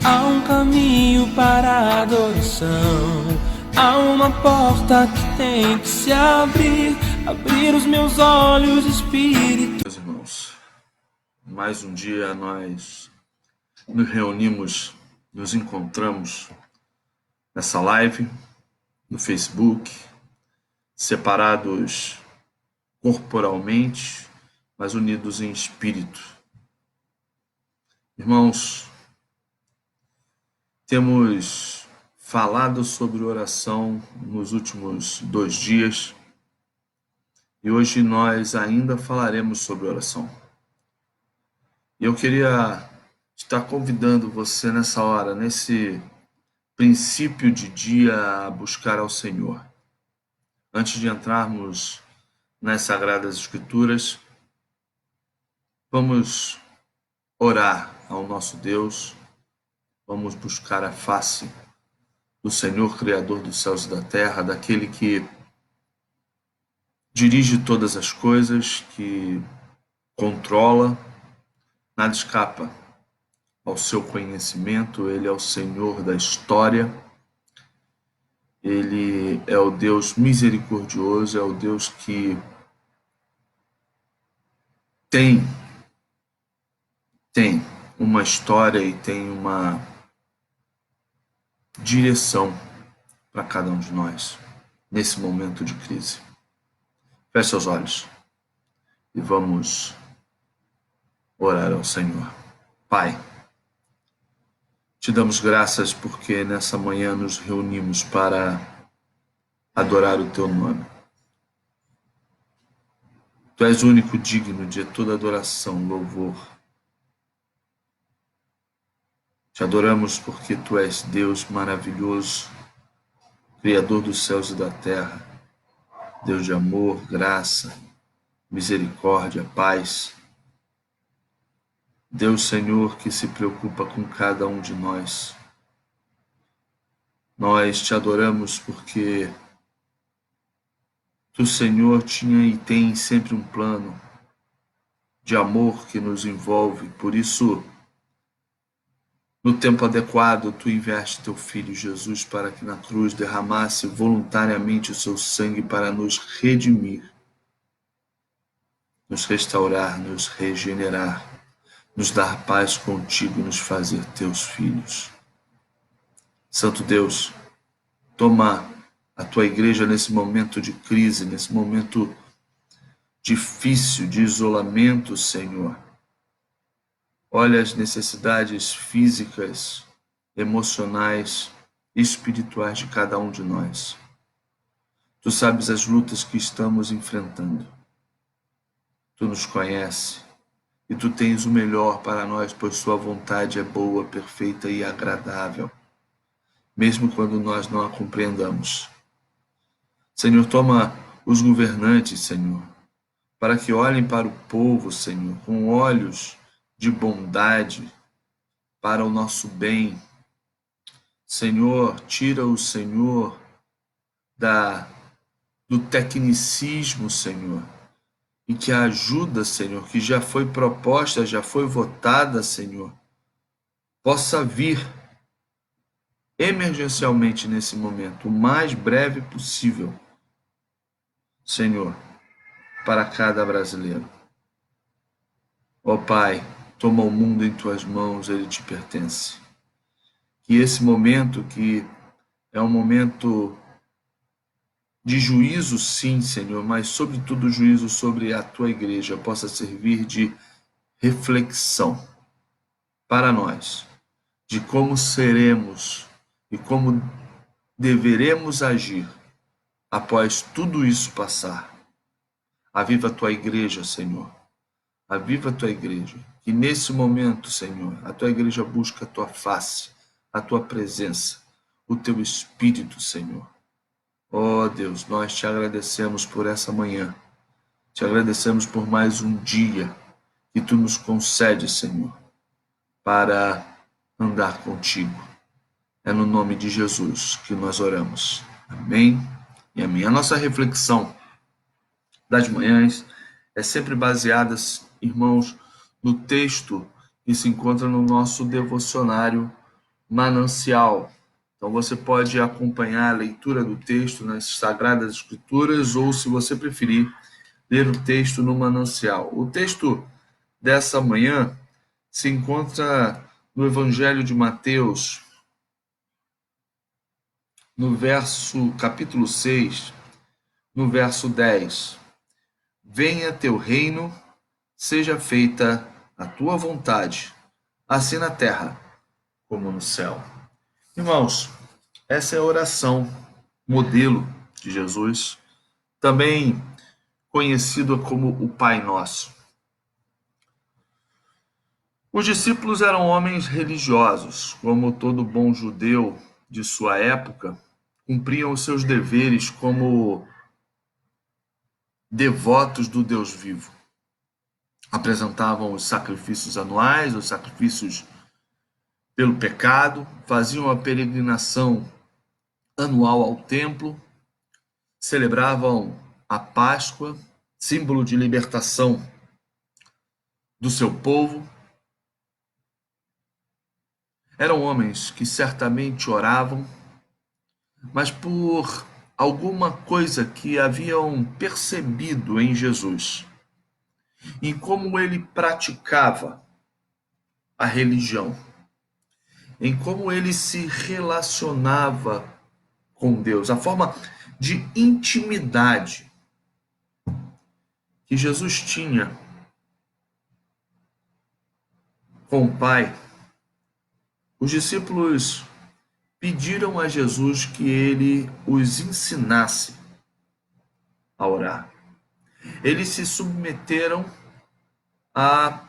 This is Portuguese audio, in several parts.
Há um caminho para a adoração, há uma porta que tem que se abrir, abrir os meus olhos, Espírito. Meus irmãos, mais um dia nós nos reunimos, nos encontramos nessa live no Facebook, separados corporalmente, mas unidos em espírito. Irmãos, temos falado sobre oração nos últimos 2 dias e hoje nós ainda falaremos sobre oração. E eu queria estar convidando você nessa hora, nesse princípio de dia, a buscar ao Senhor. Antes de entrarmos nas Sagradas Escrituras, vamos orar ao nosso Deus, vamos buscar a face do Senhor, Criador dos céus e da terra, daquele que dirige todas as coisas, que controla, nada escapa ao seu conhecimento. Ele é o Senhor da história, Ele é o Deus misericordioso, é o Deus que tem uma história e tem uma direção para cada um de nós nesse momento de crise. Feche seus olhos e vamos orar ao Senhor. Pai, te damos graças porque nessa manhã nos reunimos para adorar o teu nome. Tu és o único digno de toda adoração, louvor. Te adoramos porque tu és Deus maravilhoso, Criador dos céus e da terra, Deus de amor, graça, misericórdia, paz. Deus, Senhor, que se preocupa com cada um de nós. Nós te adoramos porque tu, Senhor, tinha e tem sempre um plano de amor que nos envolve. Por isso, no tempo adequado, tu enviaste teu Filho Jesus para que na cruz derramasse voluntariamente o seu sangue para nos redimir, nos restaurar, nos regenerar, nos dar paz contigo e nos fazer teus filhos. Santo Deus, toma a tua igreja nesse momento de crise, nesse momento difícil, de isolamento, Senhor. Olha as necessidades físicas, emocionais e espirituais de cada um de nós. Tu sabes as lutas que estamos enfrentando. Tu nos conheces e tu tens o melhor para nós, pois sua vontade é boa, perfeita e agradável, mesmo quando nós não a compreendamos. Senhor, toma os governantes, Senhor, para que olhem para o povo, Senhor, com olhos de bondade para o nosso bem. Senhor, tira o Senhor do tecnicismo, Senhor, e que a ajuda, Senhor, que já foi proposta, já foi votada, Senhor, possa vir emergencialmente nesse momento, o mais breve possível, Senhor, para cada brasileiro. Ó Pai, toma o mundo em tuas mãos, ele te pertence. Que esse momento, que é um momento de juízo, sim, Senhor, mas sobretudo juízo sobre a tua igreja, possa servir de reflexão para nós, de como seremos e como deveremos agir após tudo isso passar. Aviva a tua igreja, Senhor. Aviva a tua igreja. Que nesse momento, Senhor, a tua igreja busca a tua face, a tua presença, o teu Espírito, Senhor. Ó Deus, nós te agradecemos por essa manhã. Te agradecemos por mais um dia que tu nos concedes, Senhor, para andar contigo. É no nome de Jesus que nós oramos. Amém e amém. A nossa reflexão das manhãs é sempre baseada, irmãos, no texto que se encontra no nosso devocionário manancial. Então você pode acompanhar a leitura do texto nas Sagradas Escrituras ou, se você preferir, ler o texto no manancial. O texto dessa manhã se encontra no Evangelho de Mateus, no capítulo 6, no verso 10. Venha teu reino, seja feita a tua vontade, assim na terra como no céu. Irmãos, essa é a oração modelo de Jesus, também conhecida como o Pai Nosso. Os discípulos eram homens religiosos, como todo bom judeu de sua época, cumpriam os seus deveres como devotos do Deus vivo. Apresentavam os sacrifícios anuais, os sacrifícios pelo pecado, faziam a peregrinação anual ao templo, celebravam a Páscoa, símbolo de libertação do seu povo. Eram homens que certamente oravam, mas por alguma coisa que haviam percebido em Jesus, em como ele praticava a religião, em como ele se relacionava com Deus, a forma de intimidade que Jesus tinha com o Pai, os discípulos pediram a Jesus que ele os ensinasse a orar. Eles se submeteram a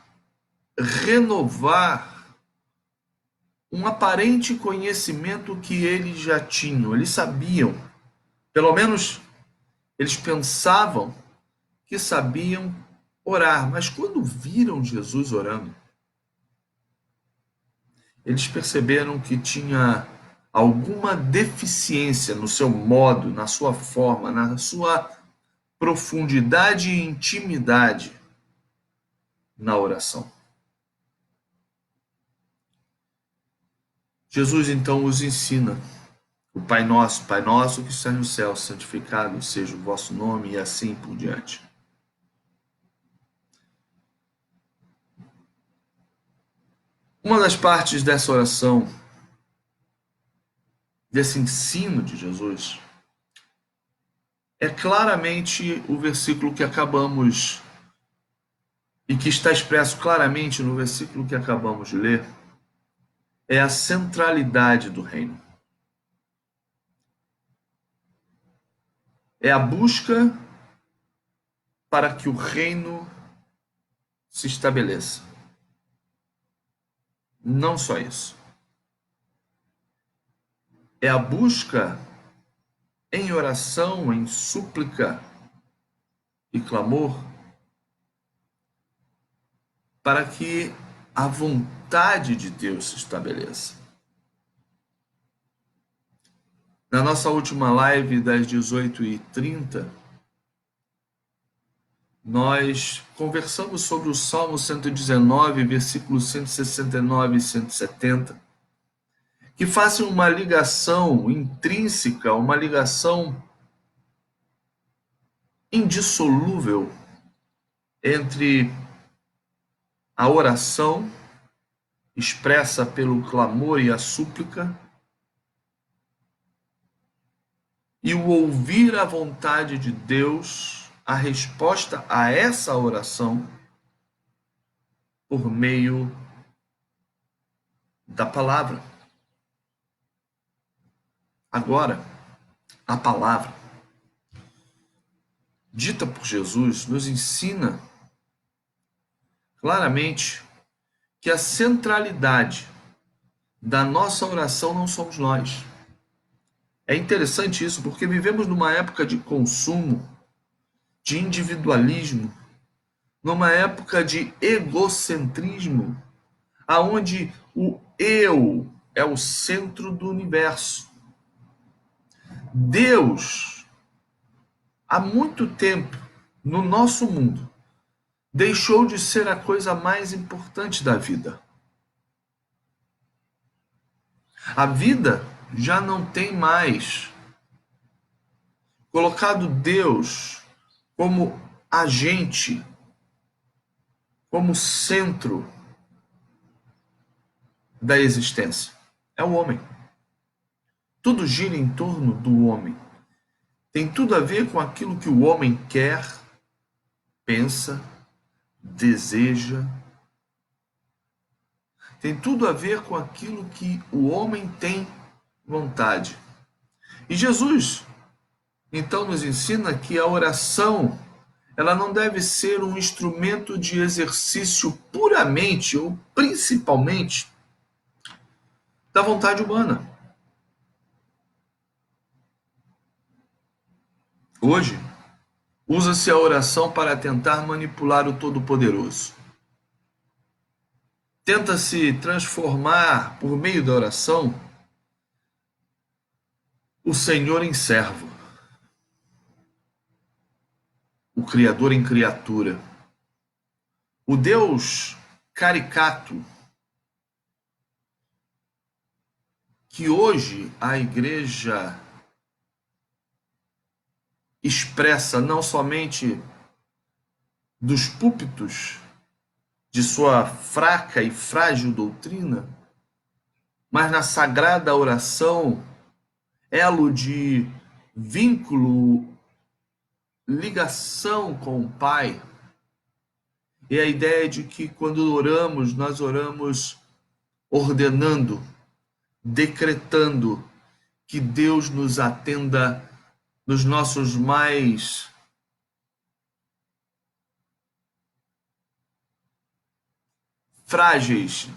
renovar um aparente conhecimento que eles já tinham. Eles sabiam, pelo menos eles pensavam que sabiam orar, mas quando viram Jesus orando, eles perceberam que tinha alguma deficiência no seu modo, na sua forma, na sua profundidade e intimidade na oração. Jesus então os ensina o Pai Nosso que está no céu, santificado seja o vosso nome, e assim por diante. Uma das partes dessa oração, desse ensino de Jesus, é claramente o versículo que acabamos, e que está expresso claramente no versículo que acabamos de ler, é a centralidade do reino. É a busca para que o reino se estabeleça. Não só isso. É a busca em oração, em súplica e clamor para que a vontade de Deus se estabeleça. Na nossa última live das 18h30, nós conversamos sobre o Salmo 119, versículos 169 e 170, que fazem uma ligação intrínseca, uma ligação indissolúvel entre a oração expressa pelo clamor e a súplica e o ouvir a vontade de Deus, a resposta a essa oração por meio da palavra. Agora, a palavra dita por Jesus nos ensina claramente que a centralidade da nossa oração não somos nós. É interessante isso, porque vivemos numa época de consumo, de individualismo, numa época de egocentrismo, aonde o eu é o centro do universo. Deus, há muito tempo, no nosso mundo, deixou de ser a coisa mais importante da vida. A vida já não tem mais colocado Deus como agente, como centro da existência. É o homem. Tudo gira em torno do homem. Tem tudo a ver com aquilo que o homem quer, pensa, deseja. Tem tudo a ver com aquilo que o homem tem vontade. E Jesus, então, nos ensina que a oração, ela não deve ser um instrumento de exercício puramente ou principalmente da vontade humana. Hoje, usa-se a oração para tentar manipular o Todo-Poderoso. Tenta-se transformar, por meio da oração, o Senhor em servo, o Criador em criatura, o Deus caricato, que hoje a igreja expressa não somente dos púlpitos de sua fraca e frágil doutrina, mas na sagrada oração, elo de vínculo, ligação com o Pai. E a ideia de que quando oramos, nós oramos ordenando, decretando que Deus nos atenda nos nossos mais frágeis,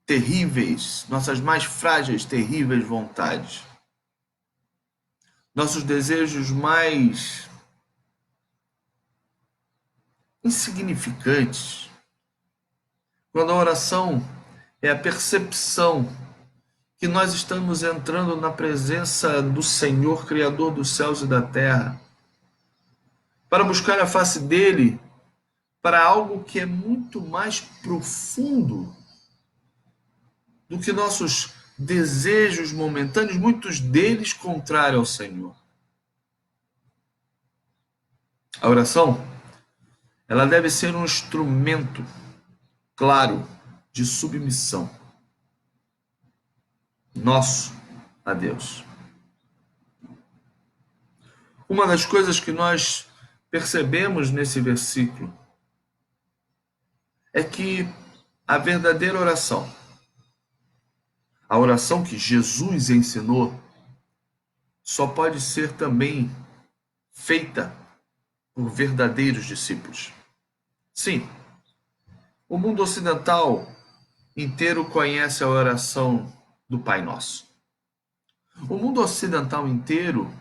terríveis, nossas mais frágeis, terríveis vontades. Nossos desejos mais insignificantes. Quando a oração é a percepção que nós estamos entrando na presença do Senhor, Criador dos céus e da terra, para buscar a face dele, para algo que é muito mais profundo do que nossos desejos momentâneos, muitos deles contrários ao Senhor. A oração, ela deve ser um instrumento claro de submissão nosso a Deus. Uma das coisas que nós percebemos nesse versículo é que a verdadeira oração, a oração que Jesus ensinou, só pode ser também feita por verdadeiros discípulos. Sim, o mundo ocidental inteiro conhece a oração do Pai Nosso. O mundo ocidental inteiro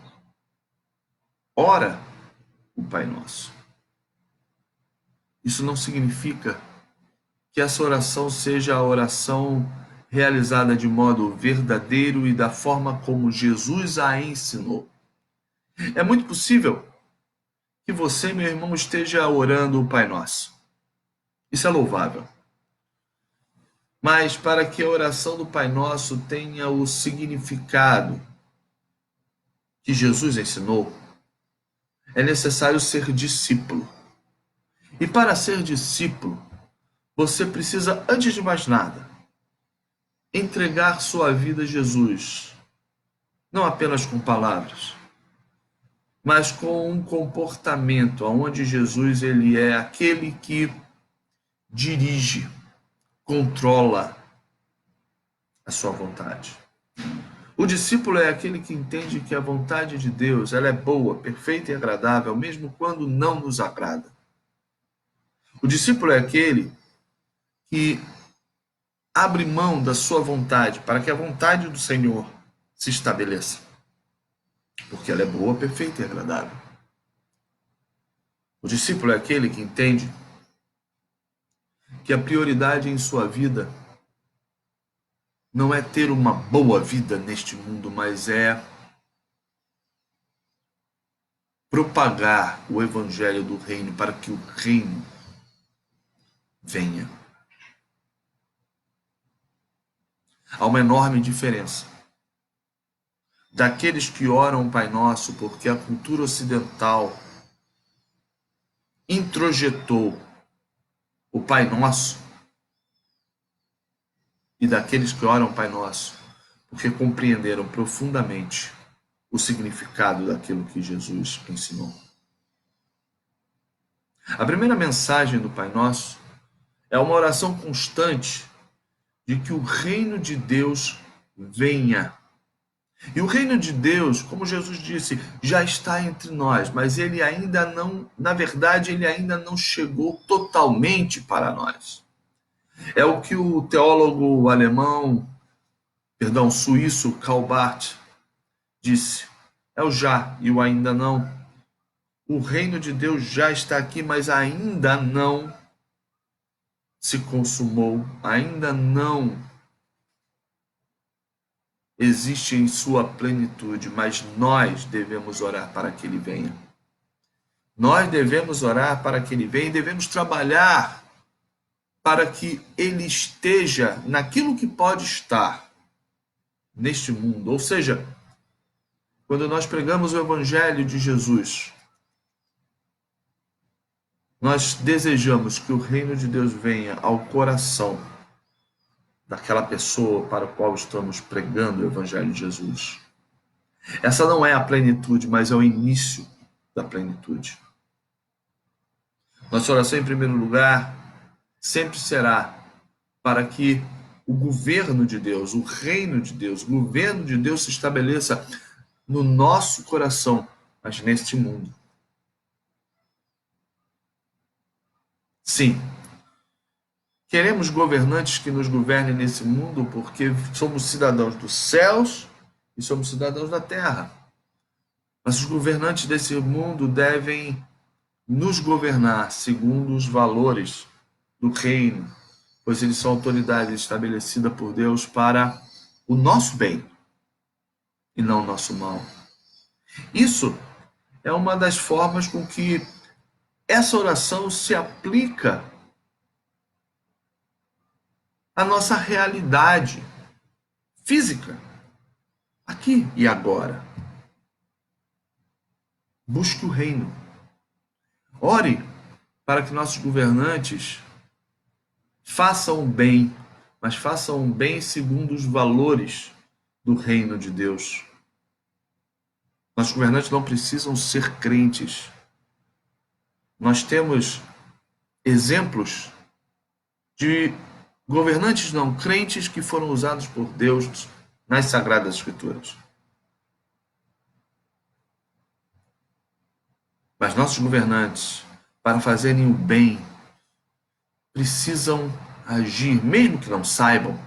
ora o Pai Nosso. Isso não significa que essa oração seja a oração realizada de modo verdadeiro e da forma como Jesus a ensinou. É muito possível que você, meu irmão, esteja orando o Pai Nosso. Isso é louvável. Mas para que a oração do Pai Nosso tenha o significado que Jesus ensinou, é necessário ser discípulo. E para ser discípulo, você precisa, antes de mais nada, entregar sua vida a Jesus, não apenas com palavras, mas com um comportamento onde Jesus ele é aquele que dirige, controla a sua vontade. O discípulo é aquele que entende que a vontade de Deus ela é boa, perfeita e agradável, mesmo quando não nos agrada. O discípulo é aquele que abre mão da sua vontade para que a vontade do Senhor se estabeleça, porque ela é boa, perfeita e agradável. O discípulo é aquele que entende que a prioridade em sua vida não é ter uma boa vida neste mundo, mas é propagar o evangelho do reino para que o reino venha. Há uma enorme diferença daqueles que oram o Pai Nosso, porque a cultura ocidental introjetou o Pai Nosso, e daqueles que oram o Pai Nosso, porque compreenderam profundamente o significado daquilo que Jesus ensinou. A primeira mensagem do Pai Nosso é uma oração constante de que o reino de Deus venha. E o reino de Deus, como Jesus disse, já está entre nós, mas ele ainda não, na verdade, ele ainda não chegou totalmente para nós. É o que o teólogo suíço Karl Barth disse. É o já e o ainda não. O reino de Deus já está aqui, mas ainda não se consumou, ainda não existe em sua plenitude, mas nós devemos orar para que ele venha. Nós devemos orar para que ele venha e devemos trabalhar para que ele esteja naquilo que pode estar neste mundo. Ou seja, quando nós pregamos o Evangelho de Jesus, nós desejamos que o reino de Deus venha ao coração daquela pessoa para a qual estamos pregando o Evangelho de Jesus. Essa não é a plenitude, mas é o início da plenitude. Nossa oração, em primeiro lugar, sempre será para que o governo de Deus, o reino de Deus, o governo de Deus se estabeleça no nosso coração, mas neste mundo. Sim, queremos governantes que nos governem nesse mundo porque somos cidadãos dos céus e somos cidadãos da terra. Mas os governantes desse mundo devem nos governar segundo os valores do reino, pois eles são autoridades estabelecidas por Deus para o nosso bem e não o nosso mal. Isso é uma das formas com que essa oração se aplica à nossa realidade física, aqui e agora. Busque o reino. Ore para que nossos governantes façam o bem, mas façam o bem segundo os valores do reino de Deus. Nossos governantes não precisam ser crentes. Nós temos exemplos de governantes não crentes que foram usados por Deus nas Sagradas Escrituras. Mas nossos governantes, para fazerem o bem, precisam agir, mesmo que não saibam.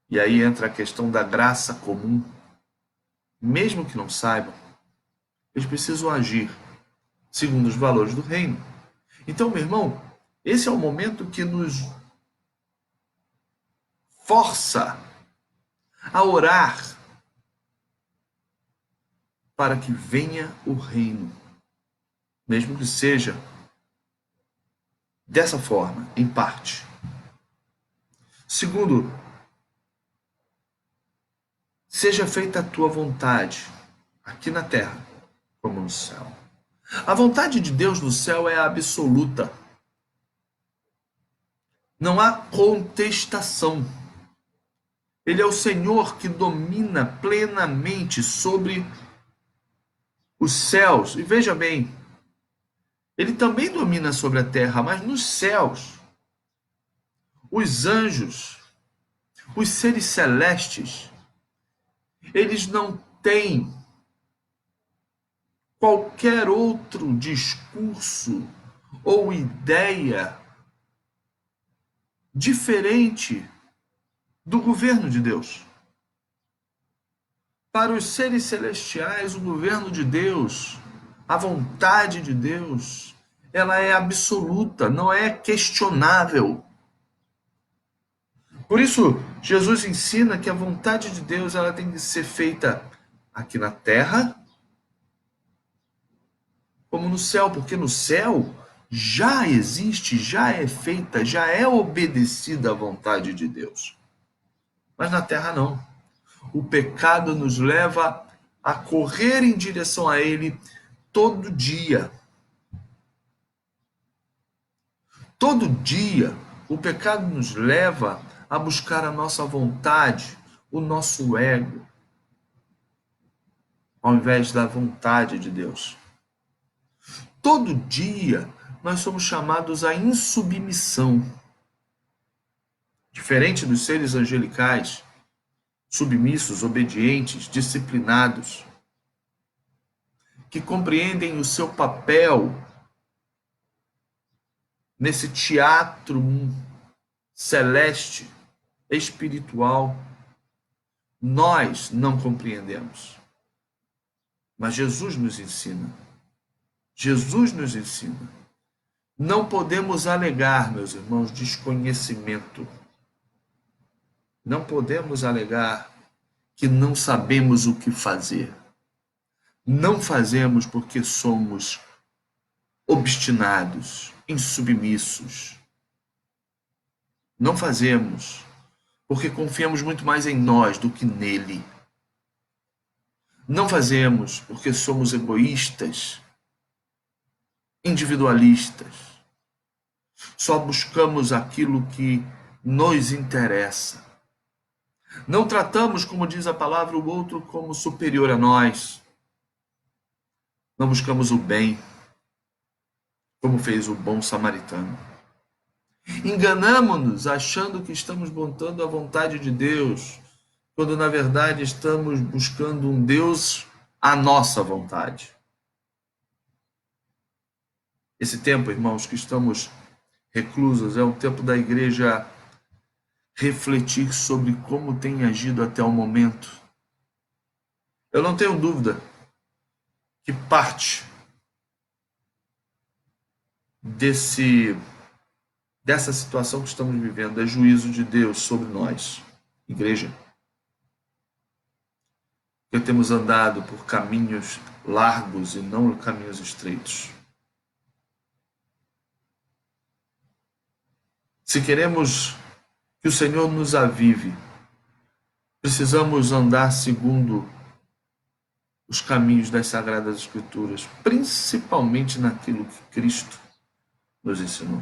E aí entra a questão da graça comum. Mesmo que não saibam, eles precisam agir segundo os valores do reino. Então, meu irmão, esse é o momento que nos força a orar para que venha o reino, mesmo que seja dessa forma, em parte. Segundo, seja feita a tua vontade, aqui na terra, como no céu. A vontade de Deus no céu é absoluta. Não há contestação. Ele é o Senhor que domina plenamente sobre os céus. E veja bem, ele também domina sobre a terra, mas nos céus, os anjos, os seres celestes, eles não têm qualquer outro discurso ou ideia diferente do governo de Deus. Para os seres celestiais, o governo de Deus, a vontade de Deus, ela é absoluta, não é questionável. Por isso, Jesus ensina que a vontade de Deus ela tem que ser feita aqui na terra, como no céu, porque no céu já existe, já é feita, já é obedecida a vontade de Deus. Mas na terra não. O pecado nos leva a correr em direção a ele todo dia. Todo dia, o pecado nos leva a buscar a nossa vontade, o nosso ego, ao invés da vontade de Deus. Todo dia, nós somos chamados à insubmissão. Diferente dos seres angelicais, submissos, obedientes, disciplinados, que compreendem o seu papel nesse teatro celeste, espiritual, nós não compreendemos. Mas Jesus nos ensina. Jesus nos ensina. Não podemos alegar, meus irmãos, desconhecimento. Não podemos alegar que não sabemos o que fazer. Não fazemos porque somos obstinados, insubmissos. Não fazemos porque confiamos muito mais em nós do que nele. Não fazemos porque somos egoístas, individualistas. Só buscamos aquilo que nos interessa. Não tratamos, como diz a palavra, o outro como superior a nós. Não buscamos o bem, como fez o bom samaritano. Enganamo-nos achando que estamos montando a vontade de Deus, quando na verdade estamos buscando um Deus à nossa vontade. Esse tempo, irmãos, que estamos reclusos, é um tempo da igreja refletir sobre como tem agido até o momento. Eu não tenho dúvida que parte dessa situação que estamos vivendo é juízo de Deus sobre nós, igreja. Porque temos andado por caminhos largos e não caminhos estreitos. Se queremos que o Senhor nos avive, precisamos andar segundo os caminhos das Sagradas Escrituras, principalmente naquilo que Cristo nos ensinou.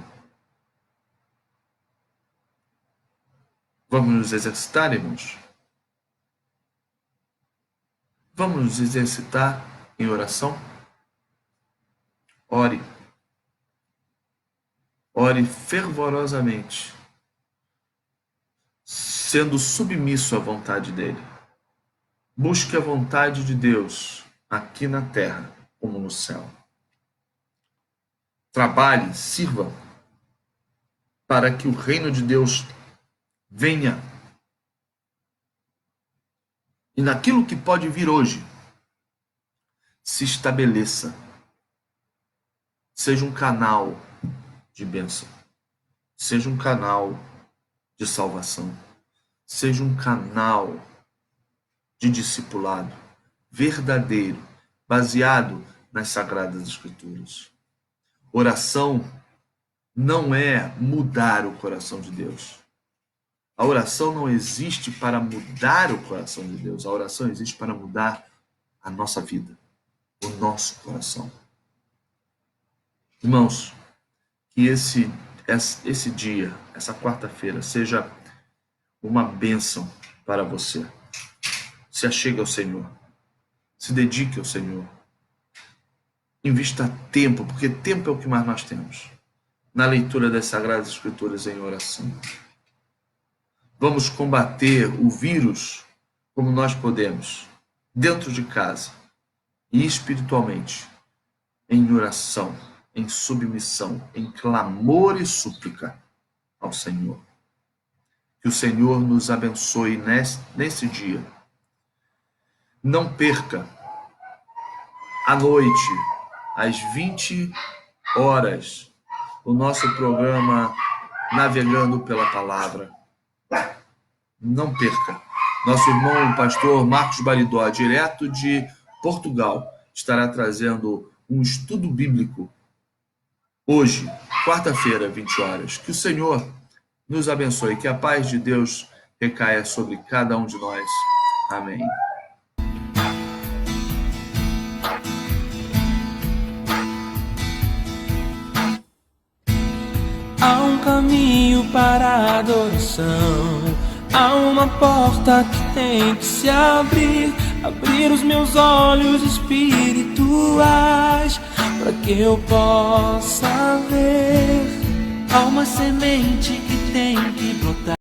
Vamos nos exercitar, irmãos? Vamos nos exercitar em oração? Ore. Ore fervorosamente, sendo submisso à vontade dele. Busque a vontade de Deus aqui na terra como no céu. Trabalhe, sirva, para que o reino de Deus venha. E naquilo que pode vir hoje, se estabeleça. Seja um canal de bênção. Seja um canal de salvação. Seja um canal de discipulado verdadeiro, baseado nas Sagradas Escrituras. Oração não é mudar o coração de Deus. A oração não existe para mudar o coração de Deus. A oração existe para mudar a nossa vida, o nosso coração. Irmãos, que esse dia, essa quarta-feira, seja uma bênção para você. Se achegue ao Senhor. Se dedique ao Senhor. Invista tempo, porque tempo é o que mais nós temos, na leitura das Sagradas Escrituras em oração. Vamos combater o vírus como nós podemos, dentro de casa e espiritualmente, em oração, em submissão, em clamor e súplica ao Senhor. Que o Senhor nos abençoe nesse dia. Não perca à noite, às 20 horas, o nosso programa Navegando pela Palavra. Não perca. Nosso irmão, o pastor Marcos Baridó, direto de Portugal, estará trazendo um estudo bíblico hoje, quarta-feira, 20 horas. Que o Senhor nos abençoe, que a paz de Deus recaia sobre cada um de nós. Amém. Há um caminho para a adoração, há uma porta que tem que se abrir. Abrir os meus olhos espirituais, para que eu possa ver. Há uma semente que tem que brotar.